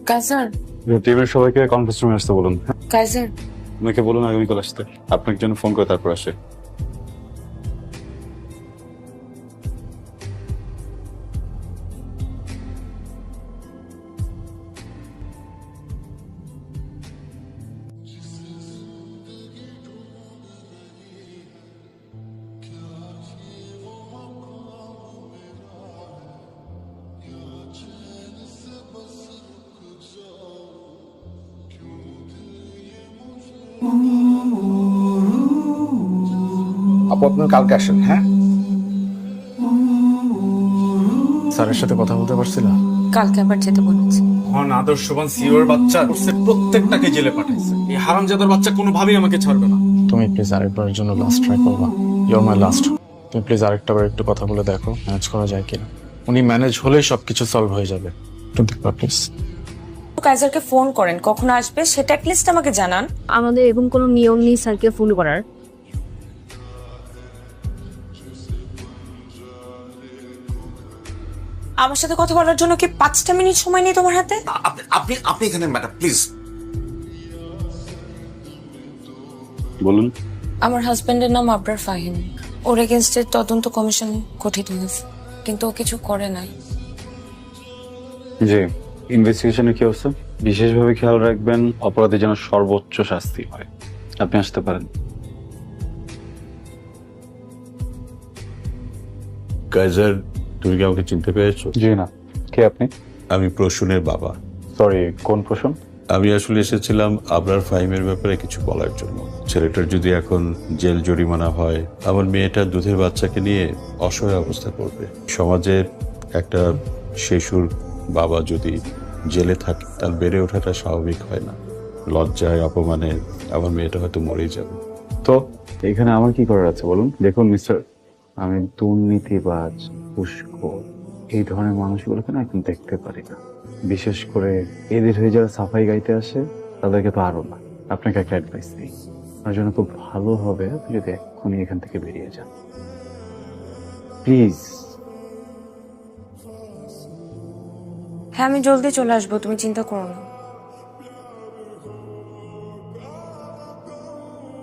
Kaiser, টিমের সবাইকে conference রুমে আসতে বলুন। কাইজার, আমাকে বলুন আগামীকাল আসতে। আপনার জন্য ফোন করে তারপর আসে। আপু আপনার কালকে আসেন, হ্যাঁ? স্যারের সাথে কথা বলতে পারছিলাম। কালকে আবার যেতে বলেছি। মহান আদর্শবান সিওর বাচ্চা করছে, প্রত্যেকটাকে জেলে পাঠাইছে। এই হারামজাদার বাচ্চা কোনোভাবেই আমাকে ছাড়বে না। তুমি প্লিজ আরেকবারের জন্য লাস্ট ট্রাই করবা। Your my last. তুমি প্লিজ আরেকটাবার একটু কথা বলে দেখো ম্যানেজ করা যায় কিনা। উনি ম্যানেজ হলেই সবকিছু সলভ হয়ে যাবে। একটু দেখবা প্লিজ। কাইজারকে ফোন করেন, কখন আসবে সেটা অ্যাটলিস্ট আমাকে জানান। আমাদের এরকম কোনো নিয়ম নেই স্যারকে ফোন করার। আমার সাথে কথা বলার জন্য কি 5টা মিনিট সময় নেই তোমার হাতে? আপনি আপনি এখানে ম্যাডাম প্লিজ। বলুন। আমার হাজবেন্ডের নাম আবরার ফাহিম। ওর এগেনস্টে তদন্ত কমিশন গঠিত হয়েছে, কিন্তু ও কিছু করে নাই। জি, ইনভেস্টিগেশনে কি অবস্থা? বিশেষভাবে খেয়াল রাখবেন অপরাধী যেন সর্বোচ্চ শাস্তি হয়। আপনি আসতে পারেন। কাইজার, তুমি কি আমাকে চিনতে পেরেছো? জি না। কে আপনি? আমি প্রসূনের বাবা। সরি, কোন প্রশ্ন? আমি আসলে এসেছিলাম আবরার ফাহিমের ব্যাপারে কিছু বলার জন্য। ছেলেটার যদি এখন জেল জরিমানা হয়, আমার মেয়েটা দুধের বাচ্চাকে নিয়ে অসহায় অবস্থা করবে। সমাজের একটা শিশুর বাবা যদি জেলে থাকে, তার বেড়ে ওঠাটা স্বাভাবিক হয় না। লজ্জায় অপমানে আমার মেয়েটা হয়তো মরেই যাবে। তো এখানে আমার কি করার আছে বলুন? দেখুন মিস্টার, আমি দুর্নীতিবাজ, ঘুষখোর এই ধরনের মানুষগুলোকে না এখন দেখতে পারি না। বিশেষ করে এদের হয়ে যারা সাফাই গাইতে আসে তাদেরকে তো আরো না। আপনাকে একটা অ্যাডভাইস দিই, আপনার জন্য খুব ভালো হবে আপনি যদি এক্ষুনি এখান থেকে বেরিয়ে যান, প্লিজ। হ্যাঁ, আমি জলদি চলে আসবো, তুমি চিন্তা করো না।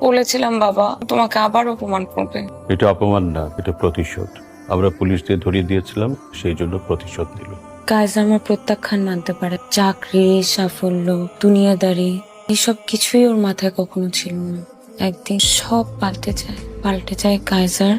বলেছিলাম বাবা তোমাকে আবার অপমান করবে। এটা অপমান না, এটা প্রতিশোধ। আমরা পুলিশ দিয়ে ধরিয়ে দিয়েছিলাম, সেই জন্য প্রতিশোধ দিল। কাইজার আমার প্রত্যাখ্যান মানতে পারে, চাকরি, সাফল্য, দুনিয়াদারি এসব কিছুই ওর মাথায় কখনো ছিল না। একদিন সব পাল্টে যায় কাইজার।